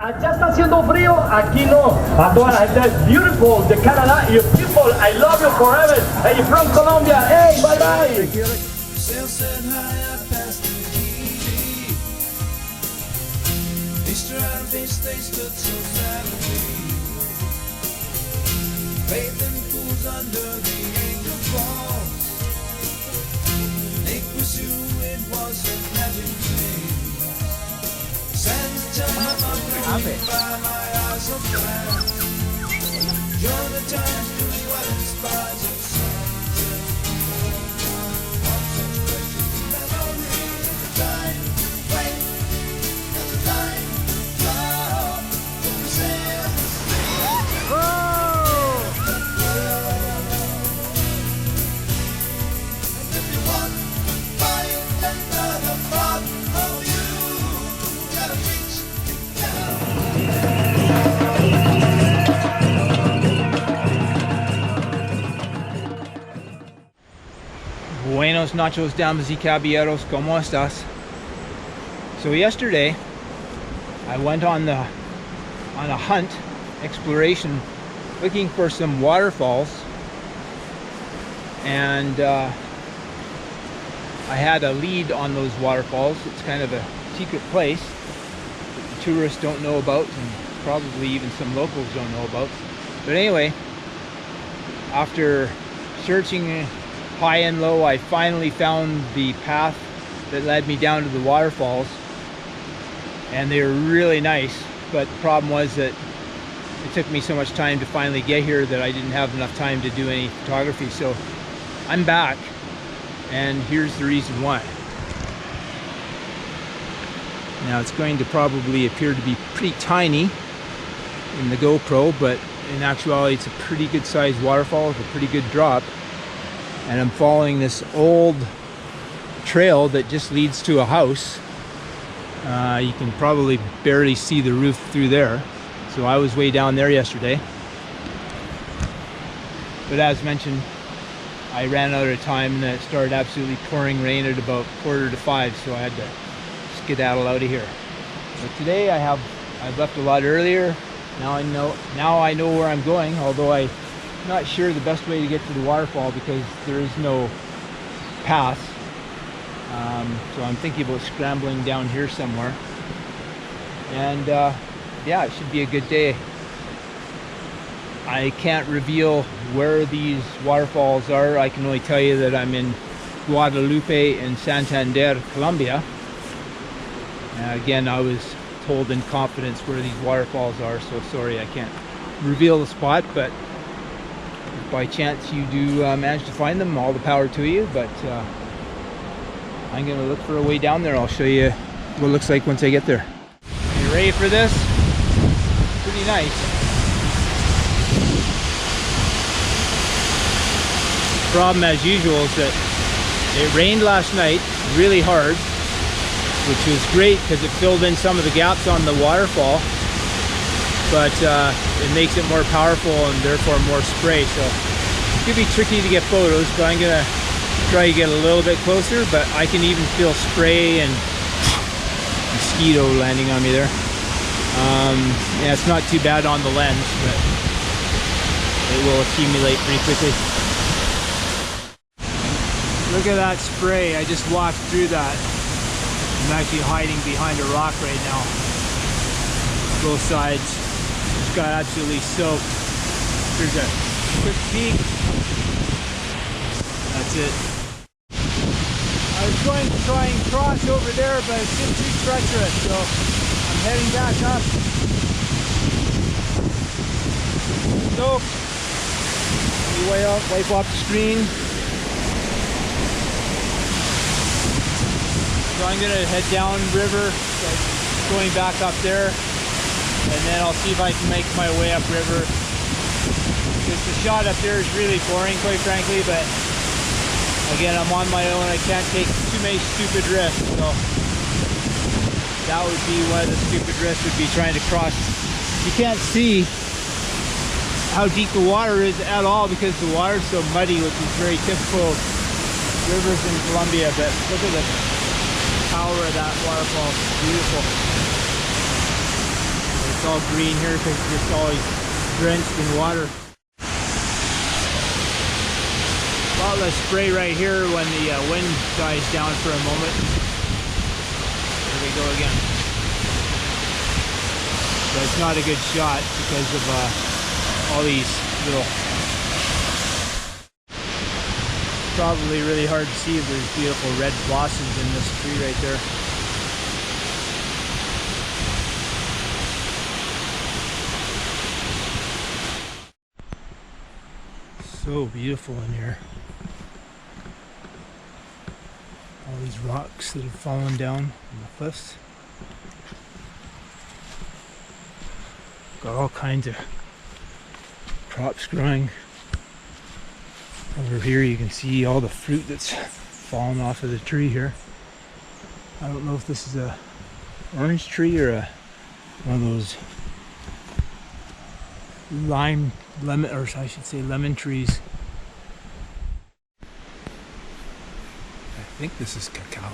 Allá está haciendo frío, aquí no. A toda la gente es beautiful de Canadá. You people, I love you forever. Hey, you're from Colombia. Hey, bye bye. Faith and fools under the angel falls. Nick was you, it was a magic dream. Sands time I'm going by my eyes of glass. You're the time doing what inspires your sunset. Of such precious memories, the time, wait, there's a time, love, to sail the sea. Buenos nachos, damas y caballeros, ¿cómo estás? So yesterday, I went on a hunt, exploration, looking for some waterfalls, and I had a lead on those waterfalls. It's kind of a secret place that the tourists don't know about, and probably even some locals don't know about. But anyway, after searching high and low, I finally found the path that led me down to the waterfalls, and they were really nice. But the problem was that it took me so much time to finally get here that I didn't have enough time to do any photography. So I'm back, and here's the reason why. Now it's going to probably appear to be pretty tiny in the GoPro, but in actuality it's a pretty good sized waterfall with a pretty good drop. And I'm following this old trail that just leads to a house. You can probably barely see the roof through there. So I was way down there yesterday. But as mentioned, I ran out of time and it started absolutely pouring rain at about 4:45, so I had to skedaddle out of here. But today I've left a lot earlier. Now I know where I'm going, although I'm not sure the best way to get to the waterfall because there is no path. So I'm thinking about scrambling down here somewhere. And yeah, it should be a good day. I can't reveal where these waterfalls are. I can only tell you that I'm in Guadalupe in Santander, Colombia. Again, I was told in confidence where these waterfalls are, so sorry I can't reveal the spot, but if by chance you do manage to find them, all the power to you. But I'm going to look for a way down there. I'll show you what it looks like once I get there. You ready for this? Pretty nice. The problem, as usual, is that it rained last night really hard, which was great because it filled in some of the gaps on the waterfall, but it makes it more powerful and therefore more spray. So it could be tricky to get photos, but I'm gonna try to get a little bit closer. But I can even feel spray and mosquito landing on me there. Yeah, it's not too bad on the lens, but it will accumulate pretty quickly. Look at that spray. I just walked through that. I'm actually hiding behind a rock right now. Both sides just got absolutely soaked. Here's a quick peek. That's it. I was going to try and cross over there, but it's been too treacherous, so I'm heading back up. So, wipe off the screen. So I'm gonna head down river, like going back up there, and then I'll see if I can make my way up river. Because the shot up there is really boring, quite frankly, but again, I'm on my own. I can't take too many stupid risks, so that would be one of the stupid risks, would be trying to cross. You can't see how deep the water is at all because the water is so muddy, which is very typical of rivers in Colombia. But look at the power of that waterfall. It's beautiful. It's all green here because it's just always drenched in water. A lot less spray right here when the wind dies down for a moment. There we go again. But it's not a good shot because of all these little... Probably really hard to see if there's beautiful red blossoms in this tree right there. So beautiful in here. All these rocks that have fallen down on the cliffs. Got all kinds of crops growing. Over here you can see all the fruit that's fallen off of the tree here. I don't know if this is a orange tree or one of those lemon trees. I think this is cacao.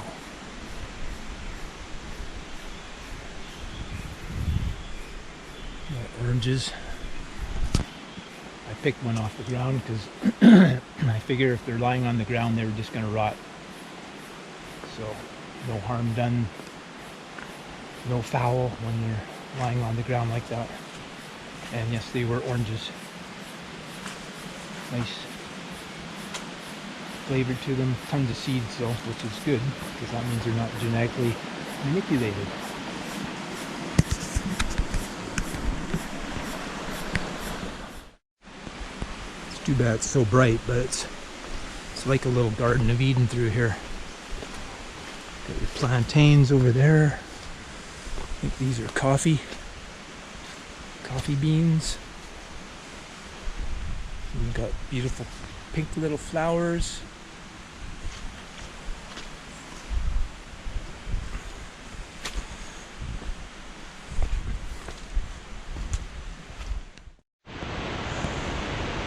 Got oranges. I picked one off the ground because I figure if they're lying on the ground they were just going to rot. So no harm done, no foul when you're lying on the ground like that. And yes, they were oranges. Nice flavor to them, tons of seeds though, which is good because that means they're not genetically manipulated. Too bad it's so bright, but it's like a little Garden of Eden through here. Got your plantains over there. I think these are coffee beans. We've got beautiful pink little flowers.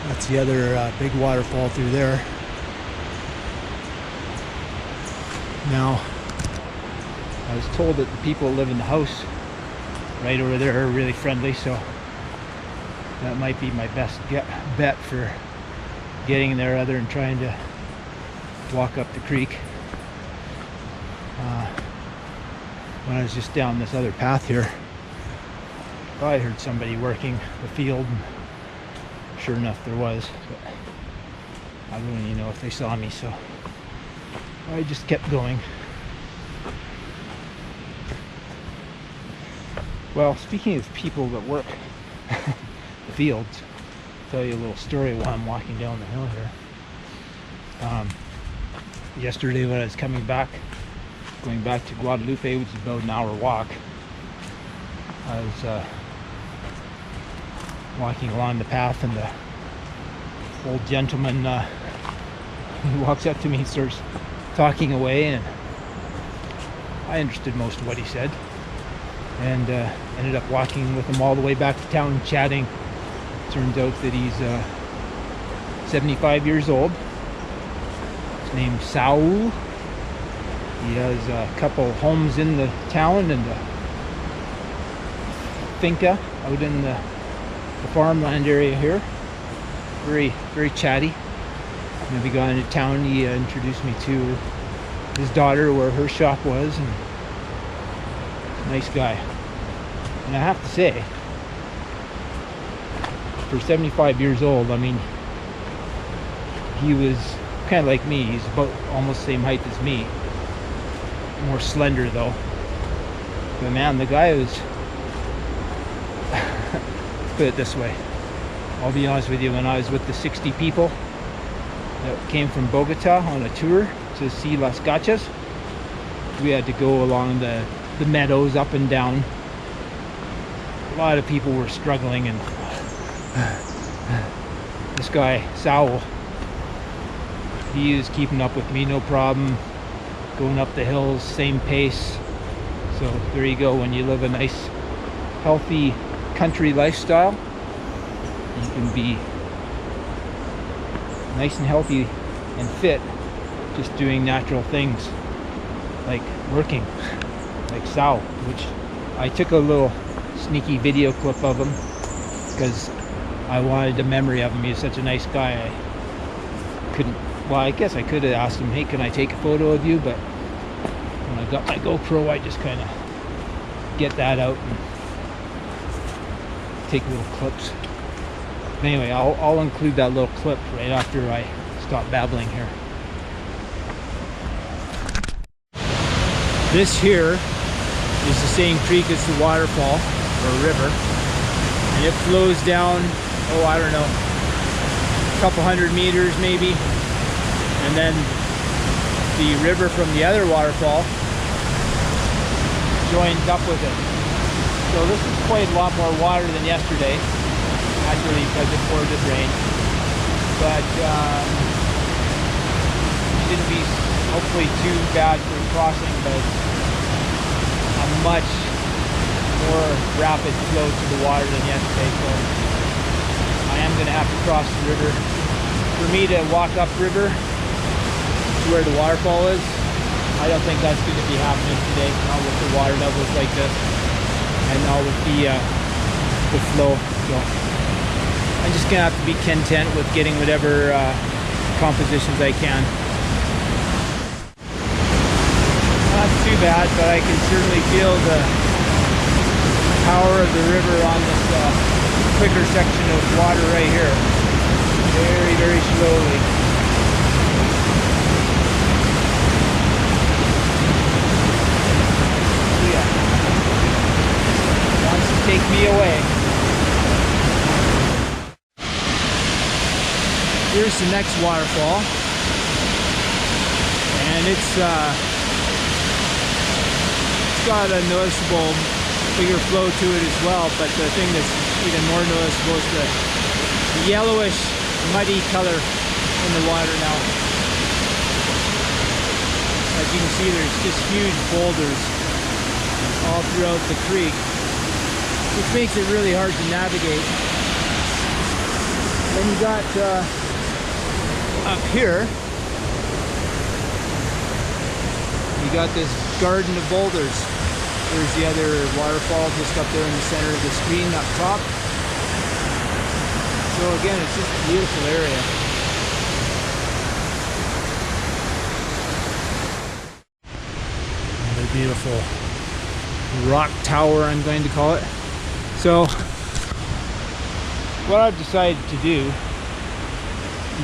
That's the other big waterfall through there. Now, I was told that the people that live in the house right over there are really friendly, so that might be my best bet for getting there other than trying to walk up the creek. When I was just down this other path here, I heard somebody working the field. Sure enough there was, but I don't even know if they saw me, so I just kept going. Well, speaking of people that work the fields, I'll tell you a little story while I'm walking down the hill here. Yesterday when I was coming back, going back to Guadalupe, which is about an hour walk, I was walking along the path, and the old gentleman he walks up to me and starts talking away, and I understood most of what he said, and ended up walking with him all the way back to town, chatting. Turns out that he's 75 years old. His name's Saul. He has a couple homes in the town and a finca out in the farmland area here. Very, very chatty. When we got into town, he introduced me to his daughter, where her shop was, and nice guy. And I have to say, for 75 years old, I mean, he was kind of like me. He's about almost the same height as me. More slender though. But man, the guy was put it this way, I'll be honest with you, when I was with the 60 people that came from Bogota on a tour to see Las Gachas, we had to go along the meadows up and down. A lot of people were struggling, and this guy, Saul, he was keeping up with me, no problem, going up the hills, same pace. So there you go, when you live a nice, healthy country lifestyle, you can be nice and healthy and fit just doing natural things like working, like Saul, which I took a little sneaky video clip of him because I wanted a memory of him. He's such a nice guy. I couldn't, well, I guess I could have asked him, hey, can I take a photo of you? But when I got my GoPro, I just kind of get that out and take little clips. But anyway, I'll include that little clip right after I stop babbling here. This here is the same creek as the waterfall, or river, and it flows down, oh, I don't know, a couple hundred meters maybe, and then the river from the other waterfall joins up with it. So this is quite a lot more water than yesterday, naturally because it poured with rain, but it shouldn't be hopefully too bad for crossing, but a much more rapid flow to the water than yesterday, so I am going to have to cross the river. For me to walk upriver to where the waterfall is, I don't think that's going to be happening today, not with the water levels like this, and not with the flow. So I'm just going to have to be content with getting whatever compositions I can. Not too bad, but I can certainly feel the power of the river on this quicker section of water right here. Very, very slowly. Yeah. Wants to take me away. Here's the next waterfall. And it's got a noticeable bigger flow to it as well, but the thing that's even more noticeable is the yellowish muddy color in the water now. As you can see, there's just huge boulders all throughout the creek, which makes it really hard to navigate. Then you got up here, you got this garden of boulders. There's the other waterfall just up there in the center of the screen up top. So again, it's just a beautiful area. Another beautiful rock tower, I'm going to call it. So what I've decided to do,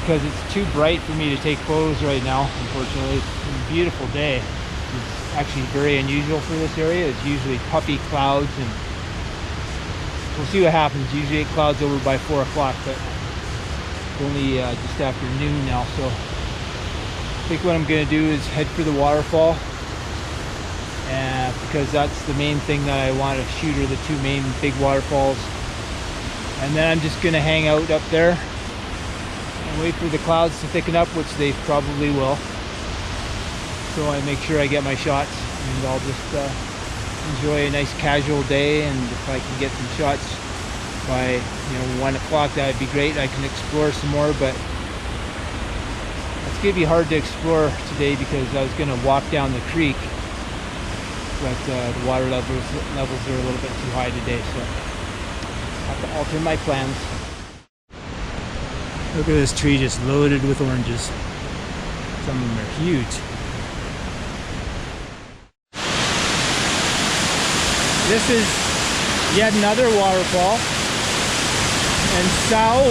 because it's too bright for me to take photos right now, unfortunately, it's a beautiful day. It's actually very unusual for this area. It's usually puffy clouds, and we'll see what happens. Usually it clouds over by 4 o'clock, but it's only just after noon now, so I think what I'm going to do is head for the waterfall, and because that's the main thing that I want to shoot, are the two main big waterfalls, and then I'm just going to hang out up there and wait for the clouds to thicken up, which they probably will. So I make sure I get my shots, and I'll just enjoy a nice casual day. And if I can get some shots by 1 o'clock, that'd be great. I can explore some more, but it's gonna be hard to explore today because I was gonna walk down the creek, but the water levels are a little bit too high today, so I have to alter my plans. Look at this tree just loaded with oranges. Some of them are huge. This is yet another waterfall, and Saul,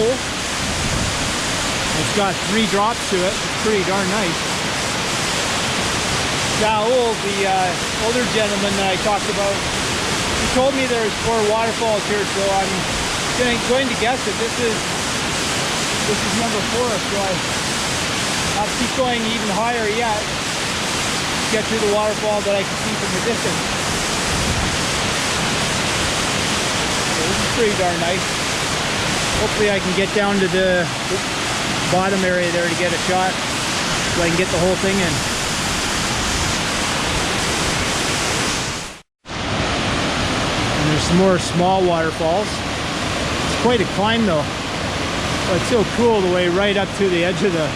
it's got 3 drops to it. It's pretty darn nice. Saul, the older gentleman that I talked about, he told me there's 4 waterfalls here, so I'm going to guess that this is number 4. So I have to keep going even higher yet to get to the waterfall that I can see from the distance. This is pretty darn nice. Hopefully I can get down to the bottom area there to get a shot, so I can get the whole thing in. And there's some more small waterfalls. It's quite a climb though. But it's so cool the way right up to the edge of the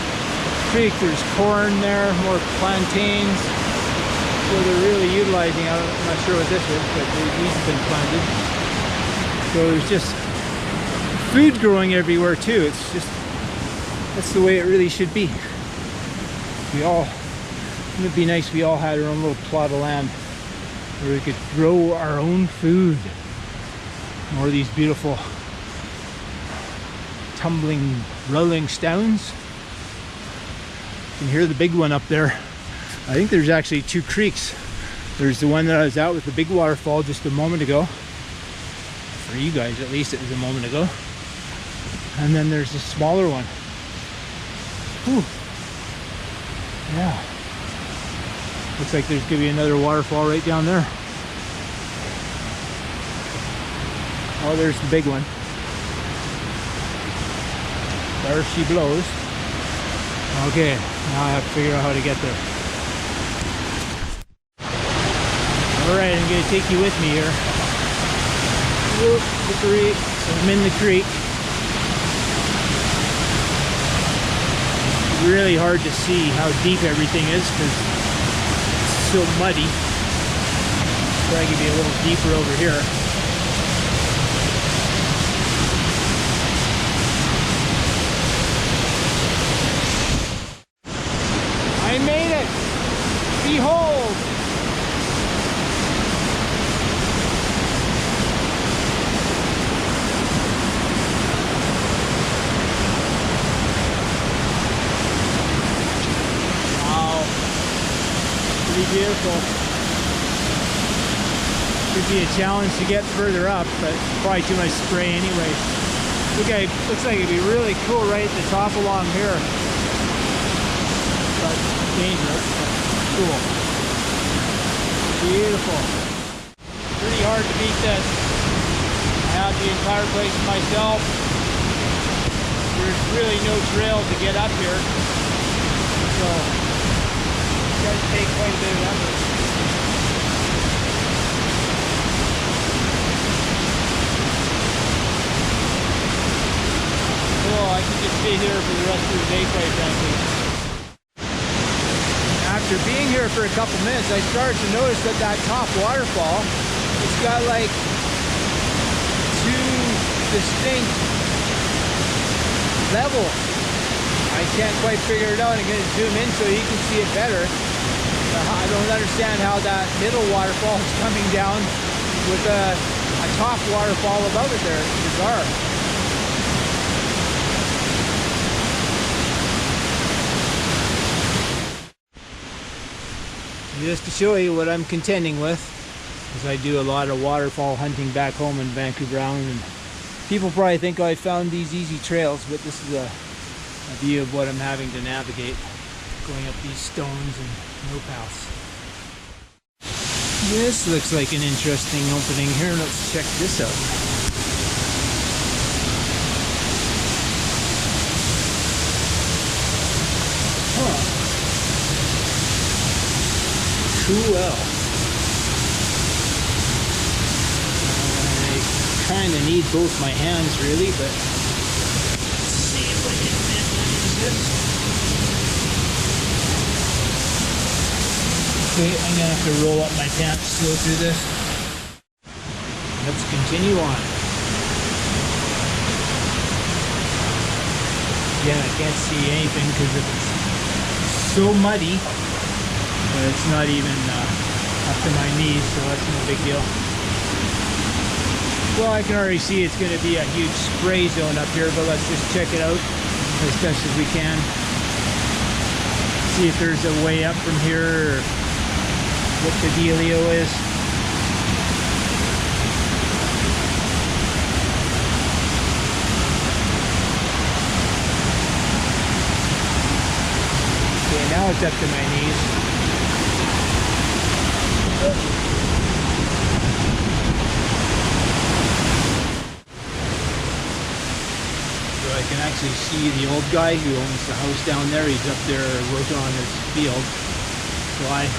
creek. There's corn there, more plantains. So they're really utilizing, I'm not sure what this is, but these have been planted. So there's just food growing everywhere too. It's just, that's the way it really should be. Wouldn't it be nice if we all had our own little plot of land where we could grow our own food? More of these beautiful tumbling, rolling stones. You can hear the big one up there. I think there's actually two creeks. There's the one that I was out with the big waterfall just a moment ago. For you guys, at least it was a moment ago. And then there's a smaller one. Whew. Yeah. Looks like there's gonna be another waterfall right down there. Oh, there's the big one. There she blows. Okay, now I have to figure out how to get there. Alright, I'm gonna take you with me here. Whoop, the creek. I'm in the creek. It's really hard to see how deep everything is because it's so muddy. Probably could be a little deeper over here. I made it! Behold! Wow. Pretty beautiful. Could be a challenge to get further up, but probably too much spray anyway. Looks like it'd be really cool right at the top along here. But dangerous, but cool. Beautiful. Pretty hard to beat this. I have the entire place to myself. There's really no trail to get up here. So it does take quite a bit of effort. Well, I could just stay here for the rest of the day, quite frankly. After being here for a couple minutes, I started to notice that top waterfall, it's got like two distinct levels. I can't quite figure it out. I'm going to zoom in so you can see it better. I don't understand how that middle waterfall is coming down with a top waterfall above it there. It's bizarre. Just to show you what I'm contending with, because I do a lot of waterfall hunting back home in Vancouver Island, and people probably think I found these easy trails, but this is a view of what I'm having to navigate, going up these stones and no paths. This looks like an interesting opening here. Let's check this out. Huh. Cool. I kind of need both my hands really, but let's see if I can use this. Okay, I'm gonna have to roll up my pants to go through this. Let's continue on. Again, I can't see anything because it's so muddy. But it's not even up to my knees, so that's no big deal. Well, I can already see it's going to be a huge spray zone up here, but let's just check it out as best as we can. See if there's a way up from here, or what the dealio is. Okay, now it's up to my knees. So I can actually see the old guy who owns the house down there. He's up there working on his field. So I'm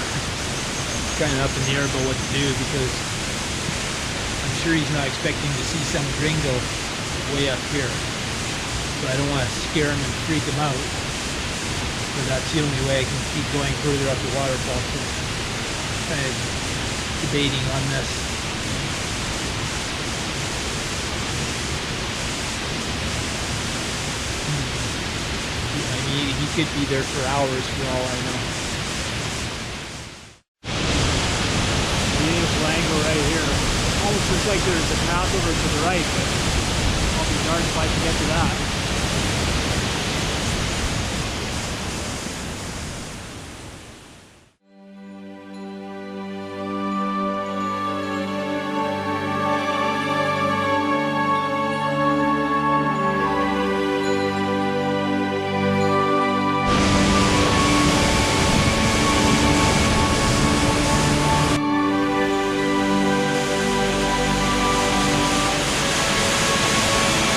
kind of up in the air about what to do, because I'm sure he's not expecting to see some gringo way up here. So I don't want to scare him and freak him out. But that's the only way I can keep going further up the waterfall. So kind of debating on this. could be there for hours for all I know. Beautiful angle right here. Almost looks like there's a path over to the right, but I'll be darned if I can get to that.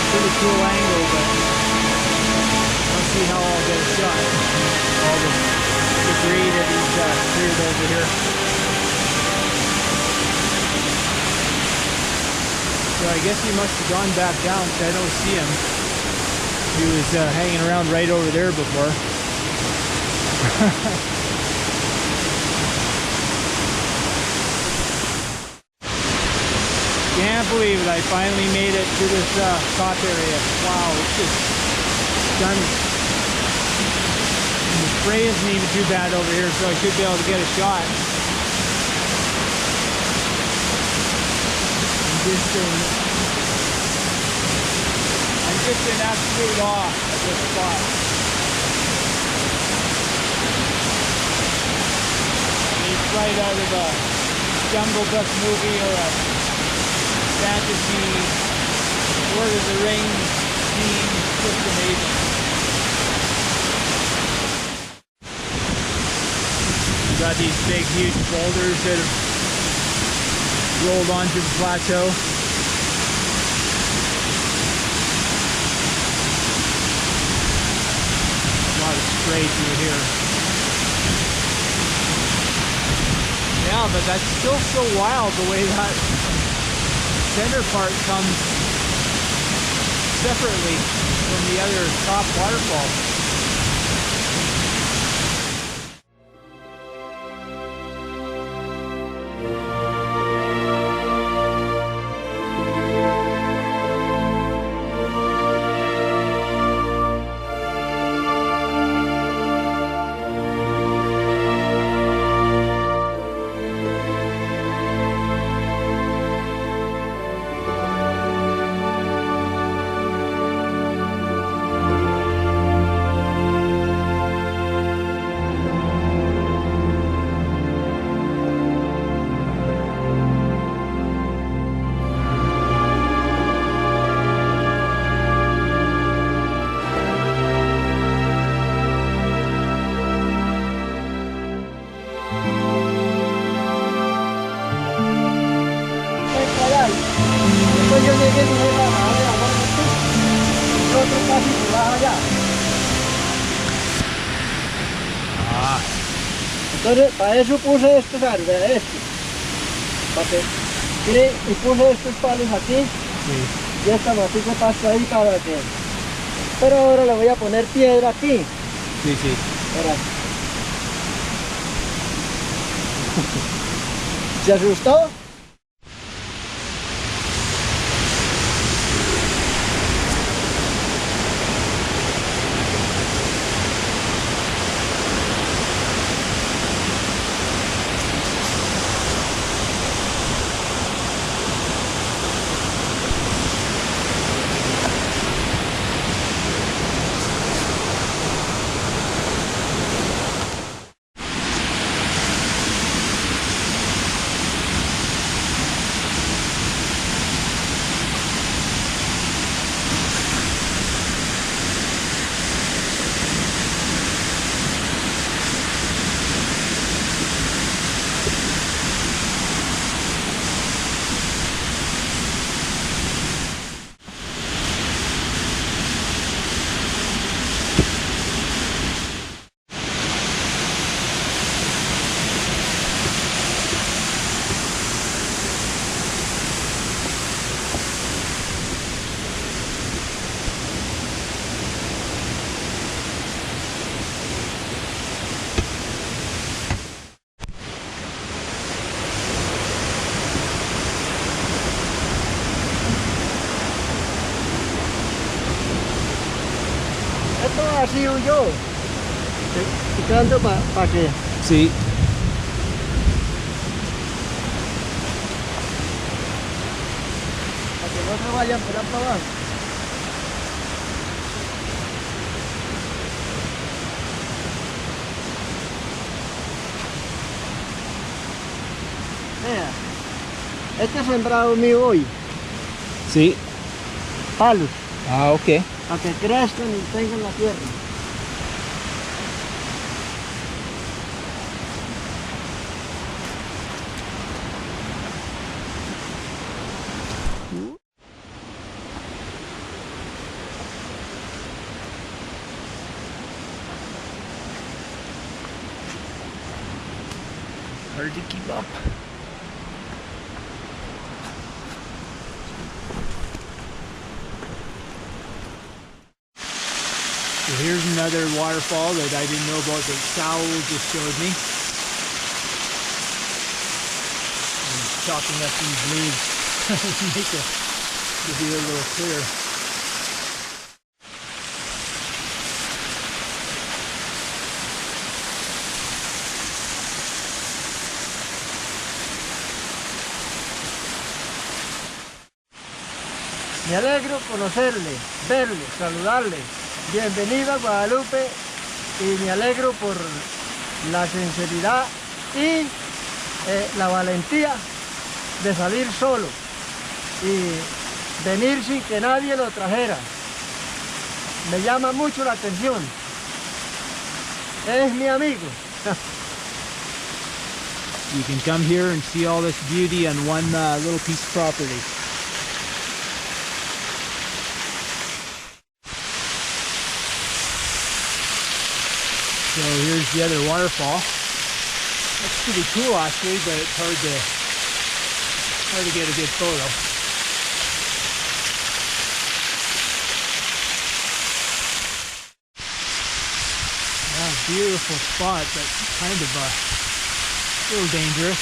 Pretty cool angle, but let's see how I'll get a shot. All the debris that he's cleared over here. So I guess he must have gone back down because I don't see him. He was hanging around right over there before. Can't believe it, I finally made it to this top area. Wow, it's just stunning. And the spray isn't even too bad over here, so I should be able to get a shot. I'm just in absolute awe of this spot. It's right out of a Jungle Book movie or a fantasy Lord of the Rings scene. Just amazing. We've got these big huge boulders that have rolled onto the plateau. A lot of spray through here. Yeah, but that's still so wild the way that center part comes separately from the other top waterfall. Yo llegué y me iba a bajar de agua, el otro casi se baja allá. Entonces, para eso puse estos árboles, estos. Para que, mire, y puse estos palos aquí. Y esta matica pasa ahí para que... Pero ahora le voy a poner piedra aquí. Sí, sí. Ahora. ¿Se asustó? Esto así huyó. Picando para que Sí. no se vayan por ahí para abajo. Vea, este sembrado mío hoy, Sí. palos, Ah, ok. para que crezcan y tengan la tierra. Hard to keep up. So here's another waterfall that I didn't know about that Sal just showed me. I'm chopping up these leaves to make the view a little clearer. Me alegro conocerle, verle, saludarle. Bienvenido a Guadalupe y me alegro por la sinceridad y la valentía de salir solo y venir sin que nadie lo trajera. Me llama mucho la atención. Es mi amigo. You can come here and see all this beauty on one little piece of property. So here's the other waterfall. That's pretty cool actually, but it's hard to get a good photo. Yeah, beautiful spot, but kind of a little dangerous.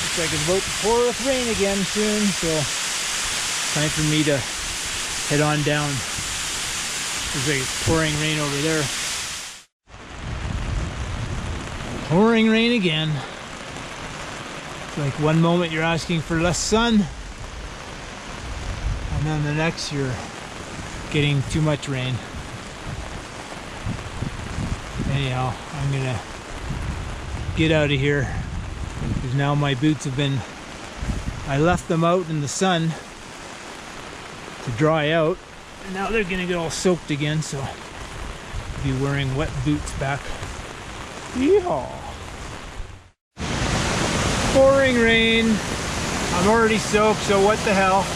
Looks like it's about to pour with rain again soon, so time for me to head on down. Looks like it's pouring rain over there. Pouring rain again. It's like one moment you're asking for less sun, and then the next you're getting too much rain. Anyhow, I'm gonna get out of here because now my boots have been, I left them out in the sun to dry out, and now they're gonna get all soaked again, so I'll be wearing wet boots back. Yeehaw! Pouring rain. I'm already soaked, so what the hell.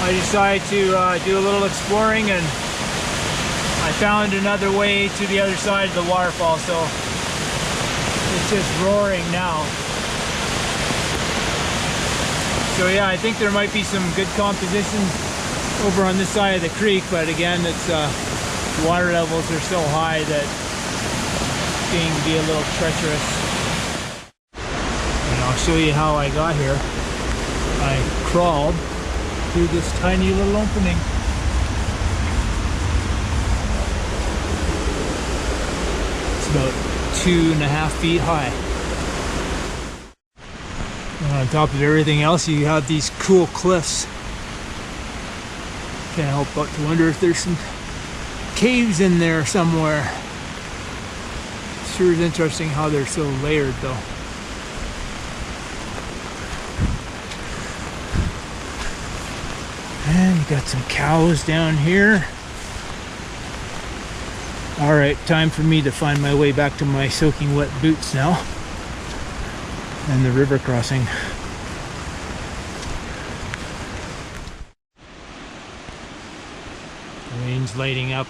I decided to do a little exploring, and I found another way to the other side of the waterfall, so it's just roaring now. So yeah, I think there might be some good compositions over on this side of the creek, but again, it's water levels are so high that it's going to be a little treacherous. And I'll show you how I got here. I crawled through this tiny little opening. It's about 2.5 feet high. And on top of everything else, you have these cool cliffs. Can't help but to wonder if there's some caves in there somewhere. Sure is interesting how they're so layered though. And you got some cows down here. Alright, time for me to find my way back to my soaking wet boots now. And the river crossing. Rain's lighting up.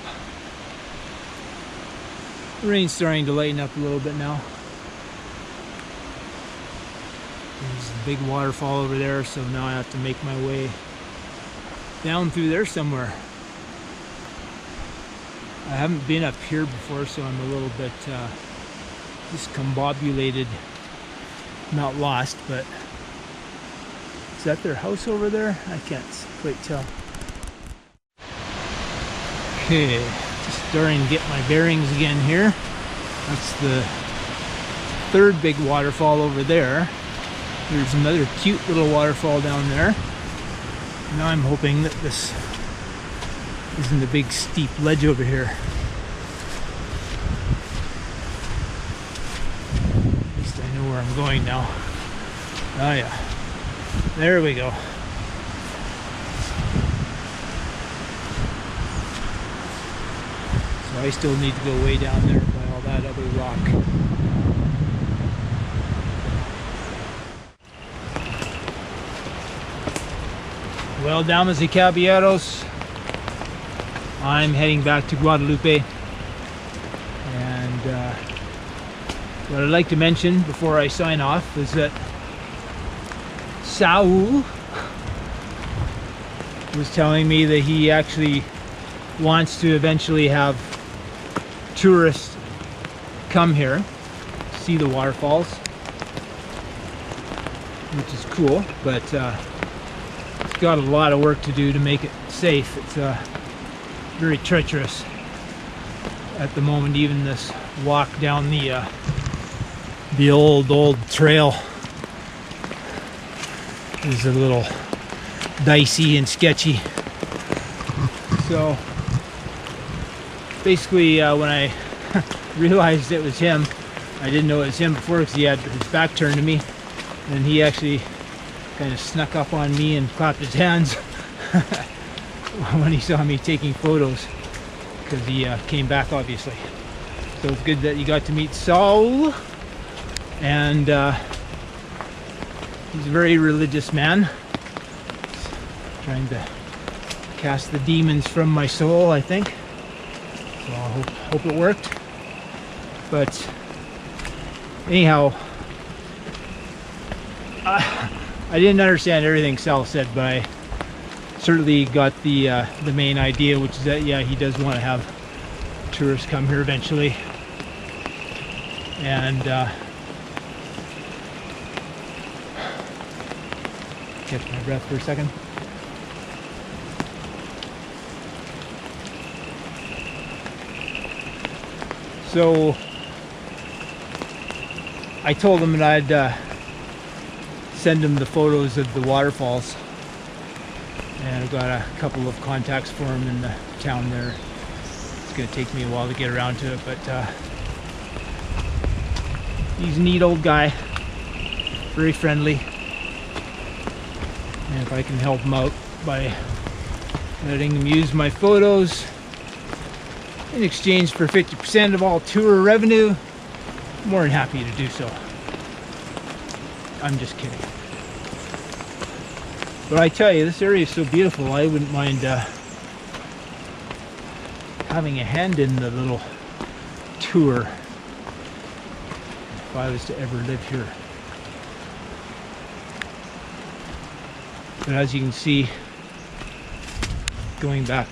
The rain's starting to lighten up a little bit now. There's a big waterfall over there, so now I have to make my way down through there somewhere. I haven't been up here before, so I'm a little bit discombobulated. Not lost, but that their house over there? I can't quite tell. Okay, just starting to get my bearings again here. That's the third big waterfall over there. There's another cute little waterfall down there. Now I'm hoping that this isn't a big steep ledge over here. At least I know where I'm going now. Oh yeah, there we go. So I still need to go way down there by all that other rock. Well, damas y caballeros, I'm heading back to Guadalupe, and what I'd like to mention before I sign off is that Saul was telling me that he actually wants to eventually have tourists come here, see the waterfalls, which is cool, but it's got a lot of work to do to make it safe. It's very treacherous at the moment. Even this walk down the old trail is a little dicey and sketchy. So basically, when I realized it was him, I didn't know it was him before because he had his back turned to me, and he actually kind of snuck up on me and clapped his hands when he saw me taking photos, because he came back, obviously. So it's good that you got to meet Saul, and he's a very religious man. He's trying to cast the demons from my soul, I think. So I hope it worked. But anyhow, I didn't understand everything Sal said, but I certainly got the main idea, which is that, yeah, he does want to have tourists come here eventually. And catch my breath for a second. So I told him that I'd send him the photos of the waterfalls, and I've got a couple of contacts for him in the town there. It's going to take me a while to get around to it, but he's a neat old guy, very friendly, and if I can help him out by letting him use my photos in exchange for 50% of all tour revenue, I'm more than happy to do so. I'm just kidding. But I tell you, this area is so beautiful, I wouldn't mind having a hand in the little tour if I was to ever live here. But as you can see, going back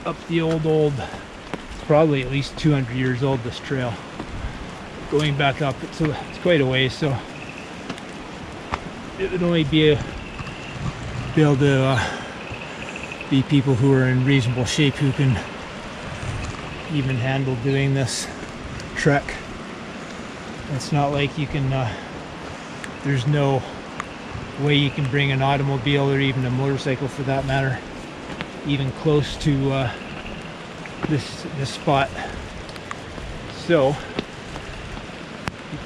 up the old, it's probably at least 200 years old, this trail. Going back up, it's quite a ways, so it would only be able to be people who are in reasonable shape who can even handle doing this trek. It's not like you can, there's no way you can bring an automobile or even a motorcycle for that matter even close to this spot. So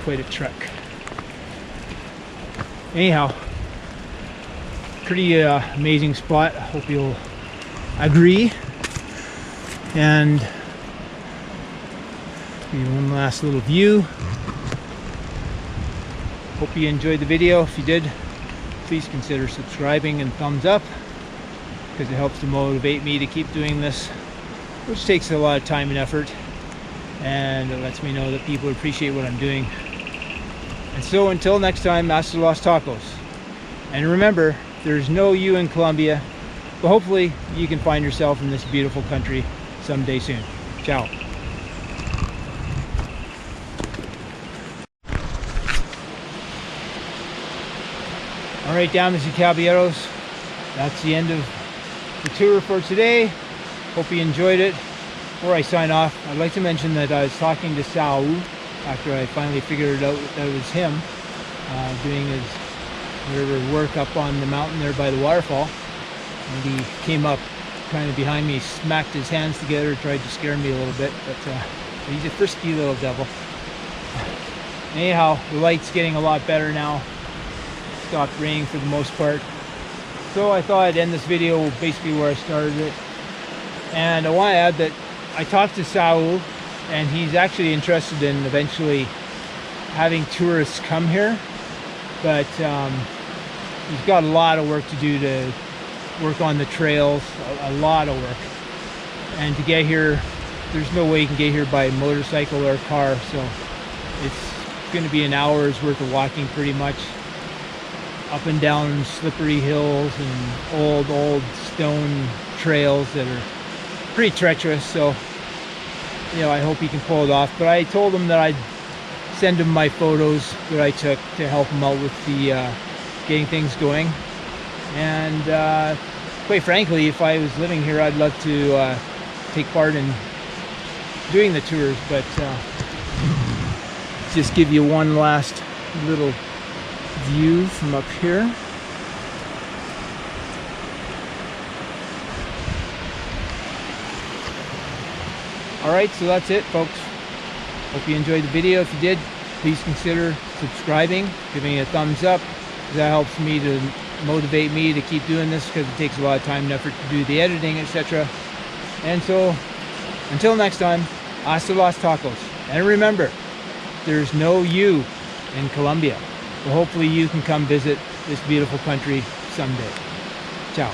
quite a trek. Anyhow, pretty amazing spot. I hope you'll agree. And one last little view. Hope you enjoyed the video. If you did, please consider subscribing and thumbs up, because it helps to motivate me to keep doing this, which takes a lot of time and effort, and it lets me know that people appreciate what I'm doing. And so until next time, hasta los tacos. And remember, there's no you in Colombia, but hopefully you can find yourself in this beautiful country someday soon. Ciao. Alright, damas y caballeros, that's the end of the tour for today. Hope you enjoyed it. Before I sign off, I'd like to mention that I was talking to Saul after I finally figured out that it was him doing his work up on the mountain there by the waterfall. And he came up kind of behind me, smacked his hands together, tried to scare me a little bit, but he's a frisky little devil. Anyhow, the light's getting a lot better now. Stopped raining for the most part. So I thought I'd end this video basically where I started it. And I want to add that I talked to Saul, and he's actually interested in eventually having tourists come here, but he's got a lot of work to do to work on the trails, a lot of work. And to get here, there's no way you can get here by motorcycle or car, so it's going to be an hour's worth of walking pretty much, up and down slippery hills and old stone trails that are pretty treacherous. So, you know, I hope he can pull it off. But I told him that I'd send him my photos that I took to help him out with the getting things going. And quite frankly, if I was living here, I'd love to take part in doing the tours. But just give you one last little view from up here. Alright, so that's it, folks. Hope you enjoyed the video. If you did, please consider subscribing, giving it a thumbs up. That helps me to motivate me to keep doing this, because it takes a lot of time and effort to do the editing, etc. And so, until next time, hasta los tacos. And remember, there's no you in Colombia. So hopefully you can come visit this beautiful country someday. Ciao.